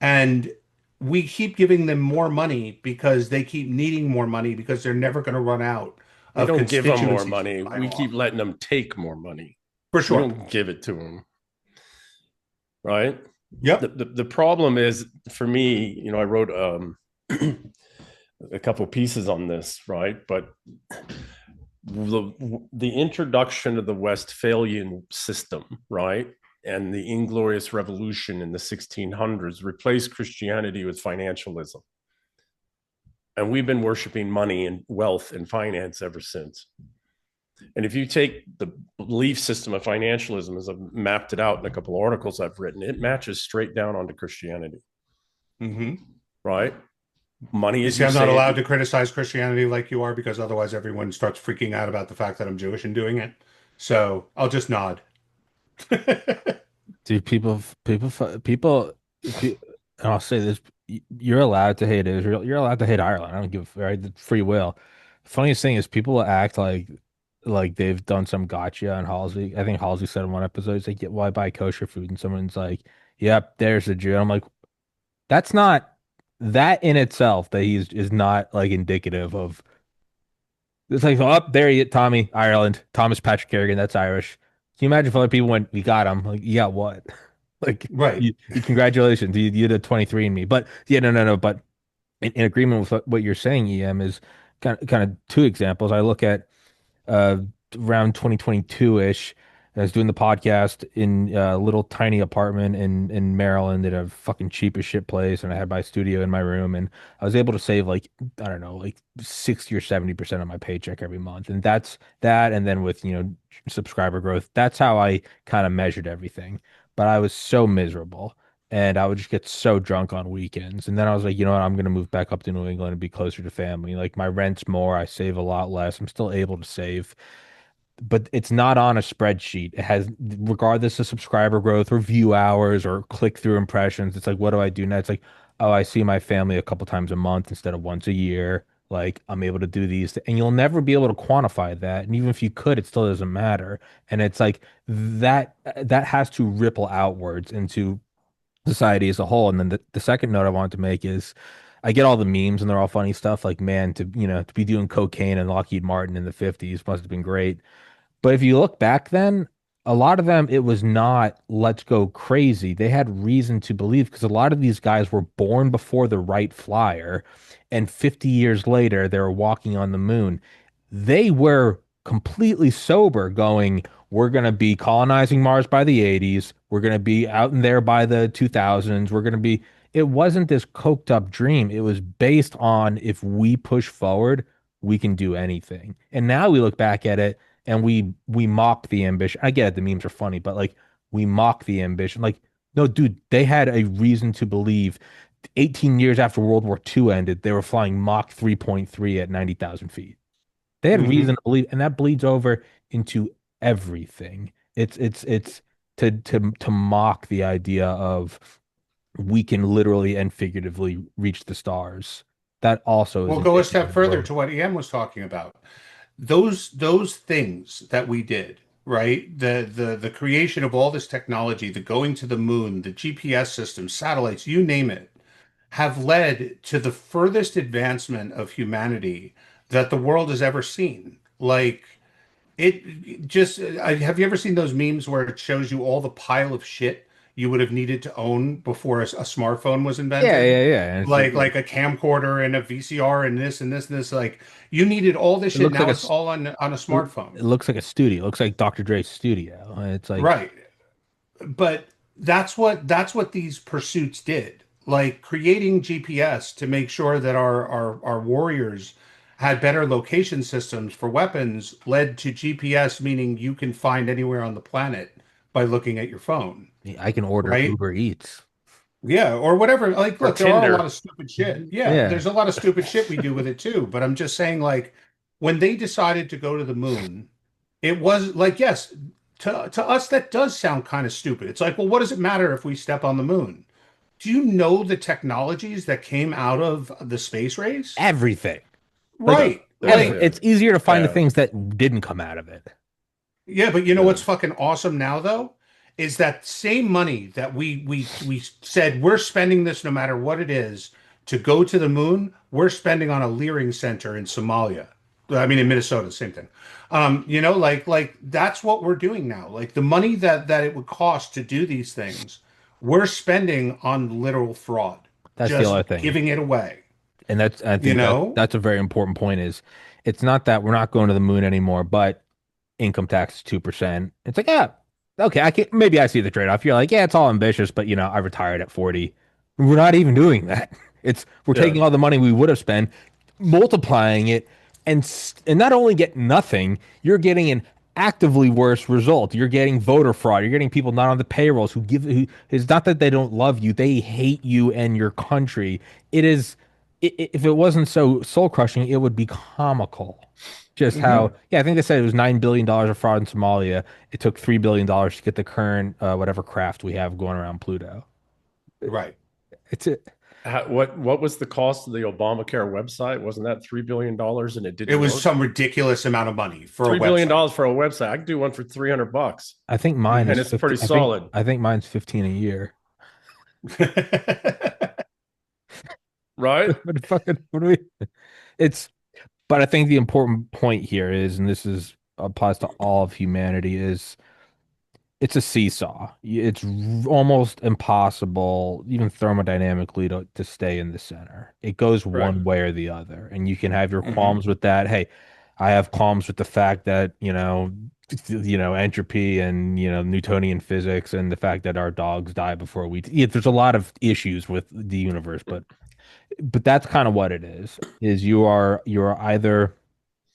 And we keep giving them more money because they keep needing more money because they're never going to run out We of don't give them more constituencies to money. buy We keep off. letting them take more money. For We sure. don't give it to them, right? The, Yep. the, the problem is for me, I wrote a couple pieces on this, right? But the introduction of the Westphalian system, right? and the Inglorious Revolution in the 1600s replaced Christianity with financialism. And we've been worshiping money and wealth and finance ever since. And if you take the belief system of financialism, as I've mapped it out in a couple of articles I've written, it matches straight down onto Christianity, Hmm. right? Money, You as see, you I'm not say, allowed to criticize Christianity like you are because otherwise everyone starts freaking out about the fact that I'm Jewish and doing it. So I'll just nod. Dude, pe- and I'll say this, you're allowed to hate Israel. You're allowed to hate Ireland. I don't give, right? The free will. Funniest thing is people will act like they've done some gotcha on Halsey. I think Halsey said in one episode, he's like, yeah, why buy kosher food? And someone's like, yep, there's a Jew. I'm like, that's not that in itself that he's is not like indicative of it's like, oh, there you Tommy, Ireland, Thomas Patrick Carrigan, that's Irish. Can you imagine if other people went, we got him? Like, you got what? Like, Right. congratulations, you did 23 and me. But yeah, no. But in agreement with what you're saying, EM is kind of two examples. I look at uh, around 2022-ish. I was doing the podcast in a little tiny apartment in Maryland at a fucking cheap as shit place, and I had my studio in my room, and I was able to save like I don't know, like 60 or 70% of my paycheck every month, and that's that, and then with subscriber growth, that's how I kind of measured everything. But I was so miserable. And I would just get so drunk on weekends. And then I was like, you know what? I'm going to move back up to New England and be closer to family. Like my rent's more, I save a lot less. I'm still able to save, but it's not on a spreadsheet. It has, regardless of subscriber growth or view hours or click through impressions, it's like, what do I do now? It's like, oh, I see my family a couple times a month instead of once a year. Like I'm able to do these, and you'll never be able to quantify that. And even if you could, it still doesn't matter. And it's like that has to ripple outwards into society as a whole. And then the second note I wanted to make is I get all the memes and they're all funny stuff like, man, to be doing cocaine and Lockheed Martin in the 50s must have been great. But if you look back then, a lot of them, it was not let's go crazy. They had reason to believe because a lot of these guys were born before the Wright Flyer, and 50 years later, they were walking on the moon. They were completely sober, going, we're going to be colonizing Mars by the 80s. We're going to be out in there by the 2000s. We're going to be, it wasn't this coked up dream. It was based on if we push forward, we can do anything. And now we look back at it and we mock the ambition. I get it, the memes are funny, but like we mock the ambition. Like, no, dude, they had a reason to believe 18 years after World War II ended, they were flying Mach 3.3 at 90,000 feet. They had reason Hmm. to believe, and that bleeds over into everything. It's to mock the idea of we can literally and figuratively reach the stars. That also is We'll go a indicative step of further growth. to what EM was talking about. Those things that we did, right? The creation of all this technology, the going to the moon, the GPS systems, satellites, you name it, have led to the furthest advancement of humanity that the world has ever seen. Like it just, have you ever seen those memes where it shows you all the pile of shit you would have needed to own before a smartphone was Yeah, invented? yeah. And Like a camcorder and a VCR and this and this and this. Like you needed all this it shit. looks like Now it's all on a it smartphone. looks like a studio. It looks like Dr. Dre's studio. It's like Right. But that's what these pursuits did. Like creating GPS to make sure that our warriors had better location systems for weapons led to GPS, meaning you can find anywhere on the planet by looking at your phone, I can order right? Uber Eats. Yeah, or whatever. Like, or look, there are a lot Tinder. of stupid shit. Yeah, Yeah. there's a lot of stupid shit we do with it too. But I'm just saying, like, when they decided to go to the moon, it was like, yes, to us that does sound kind of stupid. It's like, well, what does it matter if we step on the moon? Do you know the technologies that came out of the space race? Everything. Like No, Right. there's Like, it's easier to find the yeah. things that didn't come out of it. yeah, but you know Yeah. what's fucking awesome now though? Is that same money that we said we're spending this no matter what it is to go to the moon, we're spending on a Leering Center in Somalia. I mean in Minnesota, same thing. Like that's what we're doing now. Like the money that it would cost to do these things, we're spending on literal fraud, That's the other just thing. giving it away. And I You think that know? that's a very important point is it's not that we're not going to the moon anymore, but income tax is 2%. It's like, yeah. Okay, maybe I see the trade-off. You're like, yeah, it's all ambitious, but I retired at 40. We're not even doing that. We're Yeah. taking all the money we would have spent, multiplying it, and not only get nothing, you're getting an actively worse result. You're getting voter fraud. You're getting people not on the payrolls who it's not that they don't love you, they hate you and your country. It is if it wasn't so soul crushing, it would be comical. Just Hmm. how, yeah, I think they said it was $9 billion of fraud in Somalia. It took $3 billion to get the current whatever craft we have going around Pluto. Right. It's it. What was the cost of the Obamacare website? Wasn't that $3 billion and it It didn't was work? some ridiculous amount of money for a $3 billion website. for a website. I could do one for $300, I think mine and is it's 50. pretty solid, I think mine's 15 a year. right? But fucking what do we? It's but I think the important point here is, and this is applies to all of humanity, is it's a seesaw. It's almost impossible, even thermodynamically, to stay in the center. It goes Right. one way or the other, and you can have your Hmm. qualms with that. Hey, I have qualms with the fact that, entropy and, Newtonian physics and the fact that our dogs die before we. Yeah, there's a lot of issues with the universe, but that's kind of what it is. Is you are either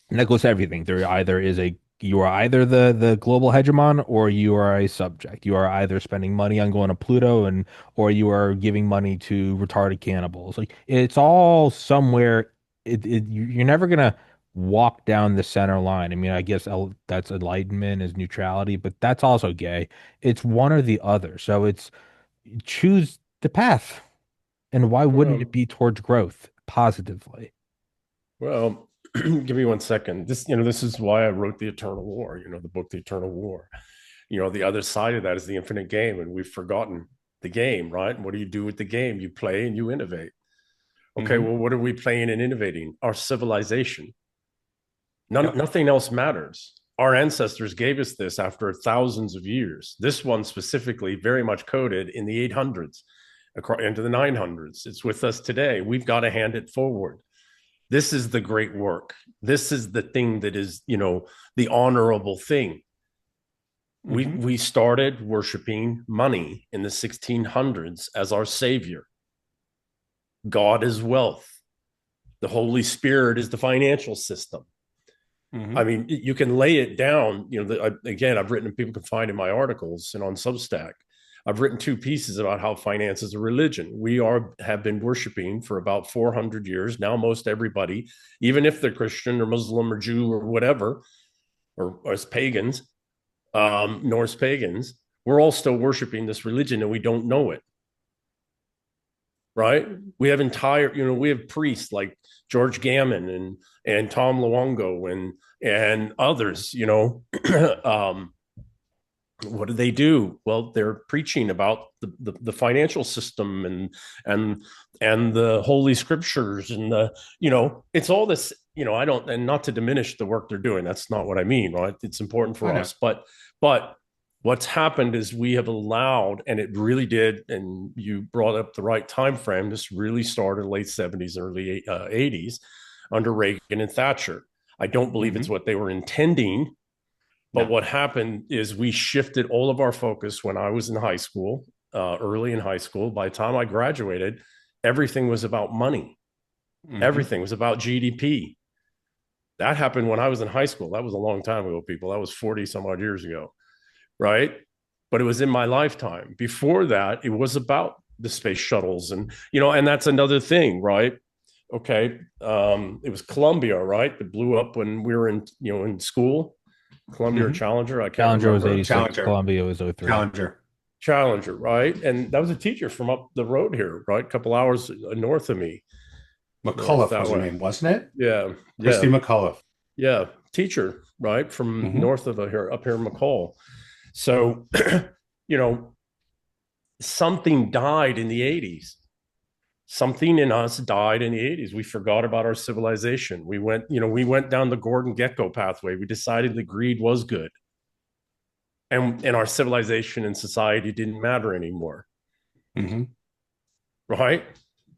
and that goes to everything. You are either the global hegemon or you are a subject. You are either spending money on going to Pluto or you are giving money to retarded cannibals. Like it's all somewhere. You're never gonna walk down the center line. I mean, I guess that's enlightenment is neutrality, but that's also gay. It's one or the other. So it's choose the path. And why wouldn't it Well, be towards growth positively? well, give me 1 second. This is why I wrote The Eternal War, the book, The Eternal War. The other side of that is the infinite game, and we've forgotten the game, right? And what do you do with the game? You play and you innovate. Okay, Hmm. well, what are we playing and innovating? Our civilization. Yep. Nothing else matters. Our ancestors gave us this after thousands of years. This one specifically, very much coded in the 800s, into the 900s. It's with us today. We've got to hand it forward. This is the great work. This is the thing that is, the honorable thing. We Hmm. we started worshiping money in the 1600s as our savior. God is wealth. The Holy Spirit is the financial system. I Hmm. mean, you can lay it down. Again, I've written, people can find in my articles and on Substack. I've written 2 pieces about how finance is a religion. Have been worshiping for about 400 years now. Most everybody, even if they're Christian or Muslim or Jew or whatever, or as pagans, Norse pagans, we're all still worshiping this religion and we don't know it, right? We have priests like George Gammon and Tom Luongo and others, um, what do they do? Well, they're preaching about the financial system and the holy scriptures and it's all this. I don't, and not to diminish the work they're doing. That's not what I mean, right? It's important I for know. us, but what's happened is we have allowed, and it really did. And you brought up the right time frame. This really started late 70s, early 80s under Reagan and Thatcher. I don't believe it's Hmm. what they were intending, but No. what happened is we shifted all of our focus when I was in high school, early in high school. By the time I graduated, everything was about money. Hmm. Everything was about GDP. That happened when I was in high school. That was a long time ago, people. That was 40 some odd years ago, right? But it was in my lifetime. Before that, it was about the space shuttles. And that's another thing, right? Okay. It was Columbia, right? That blew up when we were in school. Columbia or Hmm. Challenger, I can't Challenger was remember. 86, Challenger. Columbia was 03. Challenger. Challenger, right? And that was a teacher from up the road here, right? A couple hours north of me, north McCullough that was her way. name, wasn't it? Yeah, Christy yeah, McCullough. yeah. Teacher, right? From Hmm. north of here, up here in McCall. So, you know, something died in the 80s. Something in us died in the 80s. We forgot about our civilization. We went down the Gordon Gecko pathway. We decided that greed was good. And our civilization and society didn't matter anymore, Hmm. right?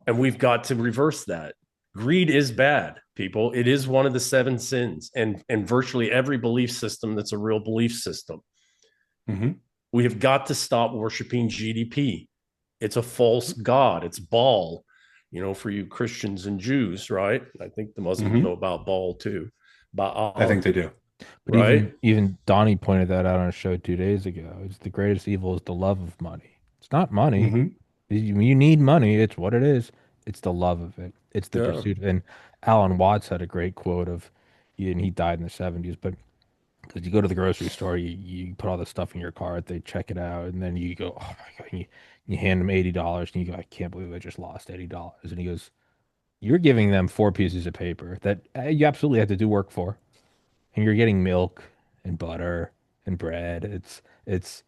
And we've got to reverse that. Greed is bad, people. It is one of the 7 sins, and virtually every belief system that's a real belief system. Hmm. We have got to stop worshiping GDP. It's a false god. It's Baal, for you Christians and Jews, right? I think the Muslims know Hmm. about Baal too. I think Baal, they do. But right? even Donnie pointed that out on a show 2 days ago. It's the greatest evil is the love of money. It's not money. Hmm. You need money. It's what it is. It's the love of it. It's the Yeah. pursuit. And Alan Watts had a great quote and he died in the 70s, but because you go to the grocery store, you put all the stuff in your cart, they check it out, and then you go, oh my God, you hand them $80, and you go, I can't believe I just lost $80. And he goes, you're giving them 4 pieces of paper that you absolutely have to do work for, and you're getting milk and butter and bread. It's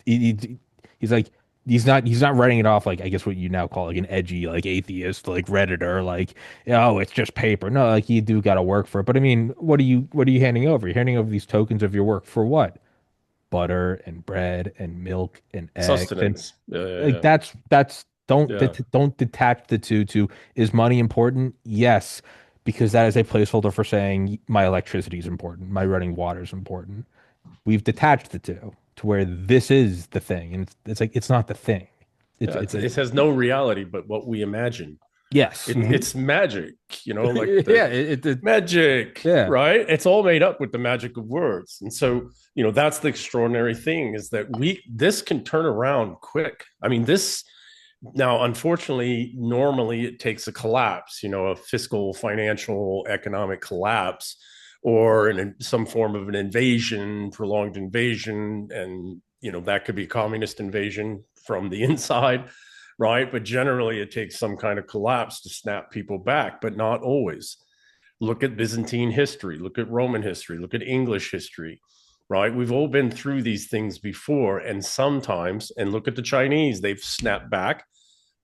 he's like he's not writing it off like I guess what you now call like an edgy like atheist like Redditor like oh it's just paper. No, like you do got to work for it. But I mean, what are you handing over? You're handing over these tokens of your work for what? Butter and bread and milk and eggs and Sustenance. Yeah, yeah, like yeah. that's Yeah. don't detach the two to is money important? Yes, because that is a placeholder for saying my electricity is important, my running water is important. We've detached the two to where this is the thing, and it's like it's not the thing. It's Yeah. it's a It has no reality but what we imagine. yes, Hmm. It's magic, like the yeah, magic, yeah. right? It's all made up with the magic of words. And so, that's the extraordinary thing is that this can turn around quick. I mean, this now, unfortunately, normally it takes a collapse, a fiscal, financial, economic collapse, or some form of an invasion, prolonged invasion. And, that could be communist invasion from the inside, right? But generally, it takes some kind of collapse to snap people back, but not always. Look at Byzantine history, look at Roman history, look at English history, right? We've all been through these things before. And sometimes, and look at the Chinese, they've snapped back.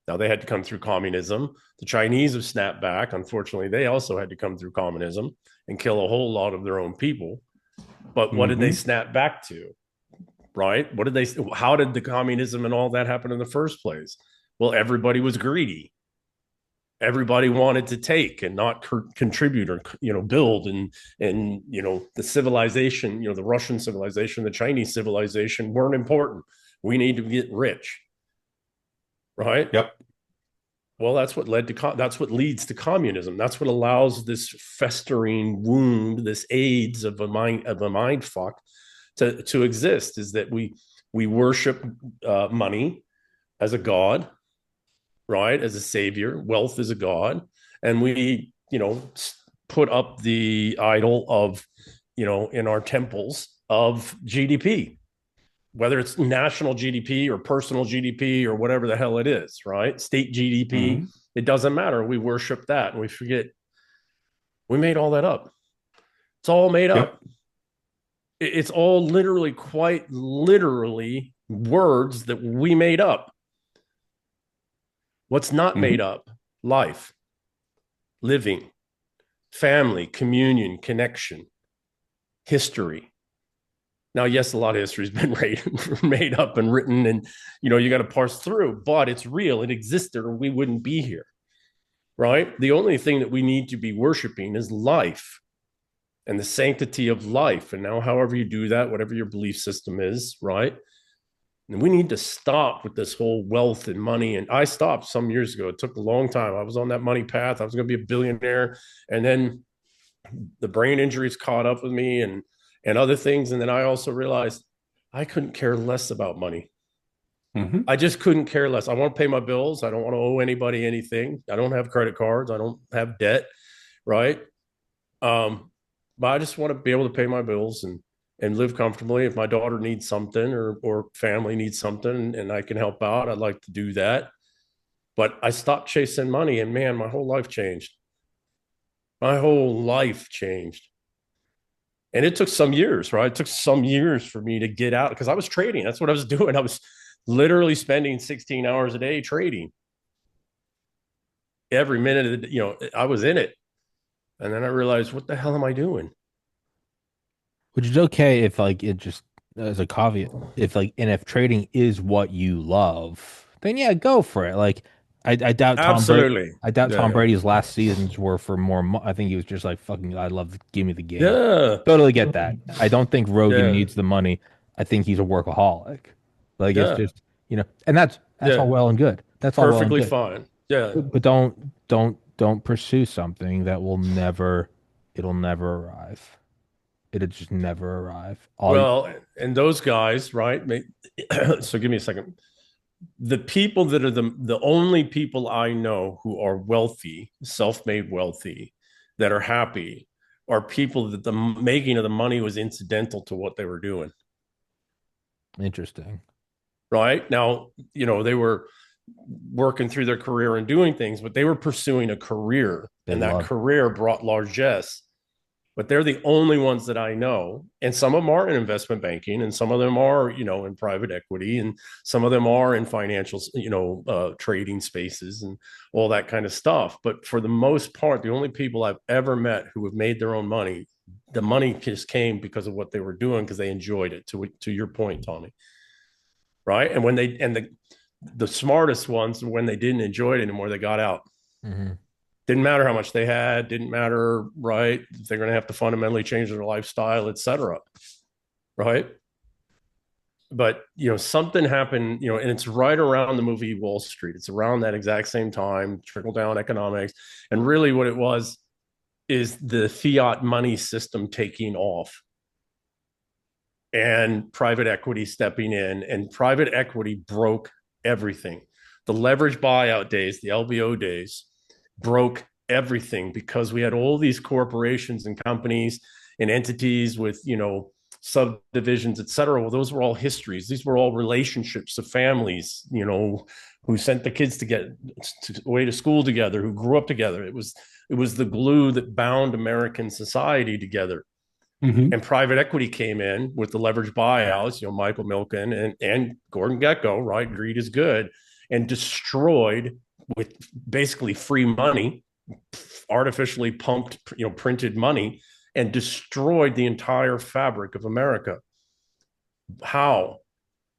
Now they had to come through communism. The Chinese have snapped back. Unfortunately, they also had to come through communism and kill a whole lot of their own people. But what did they Hmm. snap back to? Right? How did the communism and all that happen in the first place? Well, everybody was greedy. Everybody wanted to take and not contribute or build, and the civilization, the Russian civilization, the Chinese civilization weren't important. We need to get rich, right? Yep. Well, that's what leads to communism. That's what allows this festering wound, this AIDS of a mind fuck to exist. Is that we worship money as a god, right? As a savior, wealth is a god, and we put up the idol of in our temples of GDP, whether it's national GDP or personal GDP or whatever the hell it is, right? State GDP, Hmm. it doesn't matter. We worship that and we forget we made all that up. It's all made Yep. up. It's all literally, quite literally, words that we made up. What's not made Hmm. up? Life, living, family, communion, connection, history. Now, yes, a lot of history has been made up and written, and you got to parse through, but it's real. It existed, or we wouldn't be here, right? The only thing that we need to be worshiping is life and the sanctity of life. And now, however you do that, whatever your belief system is, right? And we need to stop with this whole wealth and money. And I stopped some years ago. It took a long time. I was on that money path. I was going to be a billionaire, and then the brain injuries caught up with me, and other things. And then I also realized I couldn't care less about money. Hmm. I just couldn't care less. I want to pay my bills. I don't want to owe anybody anything. I don't have credit cards. I don't have debt, right? Um, but I just want to be able to pay my bills and live comfortably. If my daughter needs something, or family needs something and I can help out, I'd like to do that. But I stopped chasing money, and man, my whole life changed. My whole life changed. And it took some years, right? It took some years for me to get out because I was trading. That's what I was doing. I was literally spending 16 hours a day trading. Every minute of I was in it. And then I realized, what the hell am I doing? Which is okay if like it just as a caveat, if like and if trading is what you love, then yeah, go for it. Like I doubt Tom Brady. Absolutely. I doubt Yeah, Tom yeah. Brady's last seasons were for more. I think he was just like fucking. I love give me the game. Yeah. Totally get that. I don't think Rogan Yeah. needs the money. I think he's a workaholic. Like it's Yeah. just, and that's all Yeah. well and good. That's all well and Perfectly good. fine. Yeah. But don't pursue something that it'll never arrive. It'll just never arrive. Well, and those guys, right? So give me a second. The people that are the only people I know who are wealthy, self-made wealthy, that are happy, are people that the making of the money was incidental to what they were doing. Interesting. Right now, they were working through their career and doing things, but they were pursuing a career, They and that love. career brought largesse. But they're the only ones that I know. And some of them are in investment banking, and some of them are, in private equity, and some of them are in financial, trading spaces and all that kind of stuff. But for the most part, the only people I've ever met who have made their own money, the money just came because of what they were doing, because they enjoyed it. To your point, Tommy, right? And when the smartest ones, when they didn't enjoy it anymore, they got out. Hmm. Didn't matter how much they had, didn't matter, right? They're going to have to fundamentally change their lifestyle, etc. Right? But something happened, and it's right around the movie Wall Street. It's around that exact same time, trickle down economics. And really what it was is the fiat money system taking off and private equity stepping in, and private equity broke everything. The leverage buyout days, the LBO days, broke everything, because we had all these corporations and companies and entities with subdivisions, et cetera. Well, those were all histories. These were all relationships of families, who sent the kids to get away to school together, who grew up together. It was the glue that bound American society together. Mm-hmm. And private equity came in with the leverage buyouts, Michael Milken and Gordon Gekko, right? Greed is good, and destroyed, with basically free money, artificially pumped, printed money, and destroyed the entire fabric of America. How?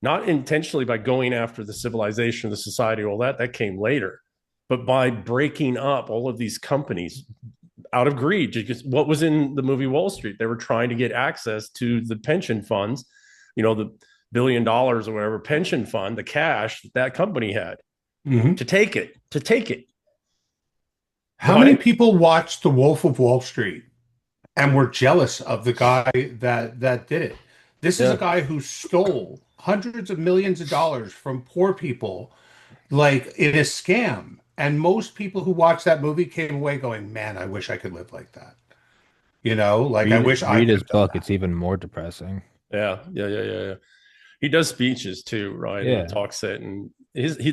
Not intentionally by going after the civilization, the society, all that came later, but by breaking up all of these companies out of greed. Because what was in the movie Wall Street? They were trying to get access to the pension funds, the $1 billion or whatever pension fund, the cash that company had, Mm-hmm. to take it. How many Why? people watched The Wolf of Wall Street and were jealous of the guy that did it? This is a Yeah. guy who stole hundreds of millions of dollars from poor people, like in a scam. And most people who watched that movie came away going, "Man, I wish I could live like that." Like I wish I Read could his have done book. that. It's even more depressing. Yeah. He does speeches too, right? And he Yeah. talks it, and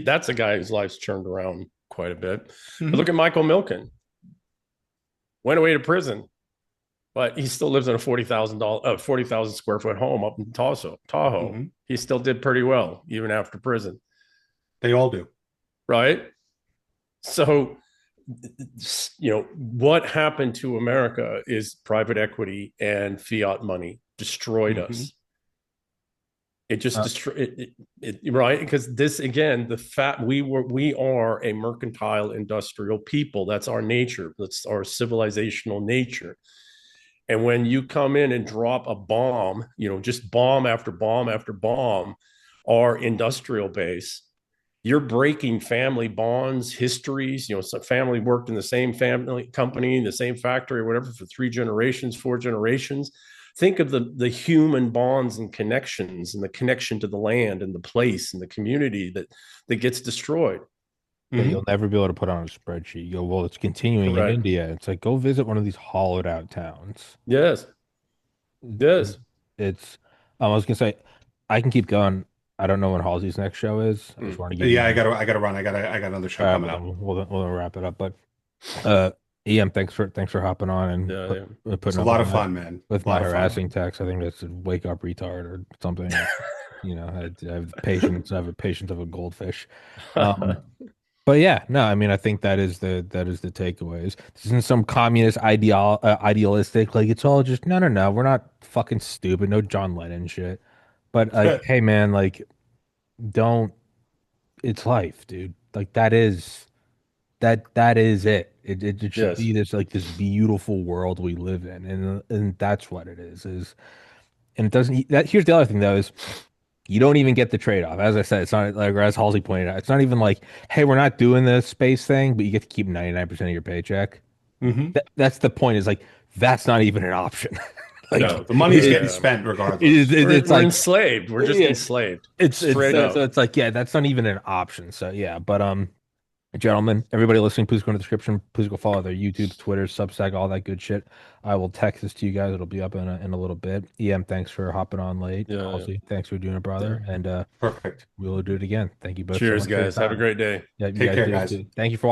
that's a guy whose life's turned around quite a bit. But Hmm. look at Michael Milken. Went away to prison, but he still lives in a $40,000 square foot home up in Tahoe. Hmm. He still did pretty well even after prison, They all do. right? So, what happened to America is private equity and fiat money destroyed Hmm. us. It just Uh, destroyed it, right? Because this, again, we are a mercantile industrial people. That's our nature. That's our civilizational nature. And when you come in and drop a bomb, just bomb after bomb after bomb, our industrial base, you're breaking family bonds, histories. Some family worked in the same family company, the same factory, or whatever, for 3 generations, 4 generations. Think of the human bonds and connections, and the connection to the land and the place and the community that gets destroyed. that you'll Hmm. never be able to put on a spreadsheet. You go, well, it's continuing in Correct. India. It's like, go visit one of these hollowed out towns. Yes. Yes. It's, I was gonna say, I can keep going. I don't know when Halsey's next show is. I just Mm. want to give Yeah, you. I gotta run. I got another All show right, coming well up. then we'll wrap it up. But uh, EM, thanks for hopping on and Yeah. Yeah. It's putting a up with lot of fun, man. A my lot of fun. harassing text. I think that's a wake up retard or something. I have patience. I have a patience of a goldfish. Um, but yeah, no, I mean, I think that is the takeaways. This isn't some communist idealistic, like it's all just no. We're not fucking stupid. No John Lennon shit. But like, hey man, like don't. It's life, dude. Like that is it. It should Yes. be this beautiful world we live in, and that's what it is. And it doesn't. That here's the other thing though is You don't even get the trade-off. As I said, it's not like, or as Halsey pointed out, it's not even like, hey, we're not doing the space thing, but you get to keep 99% of your paycheck. Hmm. That's the point, is like, that's not even an option. Like, No, the money's getting it, spent it, regardless. it, it's We're like, enslaved. We're just yeah, enslaved, it's straight so up. it's like, yeah, that's not even an option. So yeah, but gentlemen, everybody listening, please go in the description. Please go follow their YouTube, Twitter, Substack, all that good shit. I will text this to you guys. It'll be up in a little bit. EM, thanks for hopping on late. Yeah, Halsey, thanks for doing it, yeah. brother. And Perfect. we will do it again. Thank you both so Cheers, much for your guys. Have a time. great day. Yeah, you Take guys care, do it guys. too. Thank you for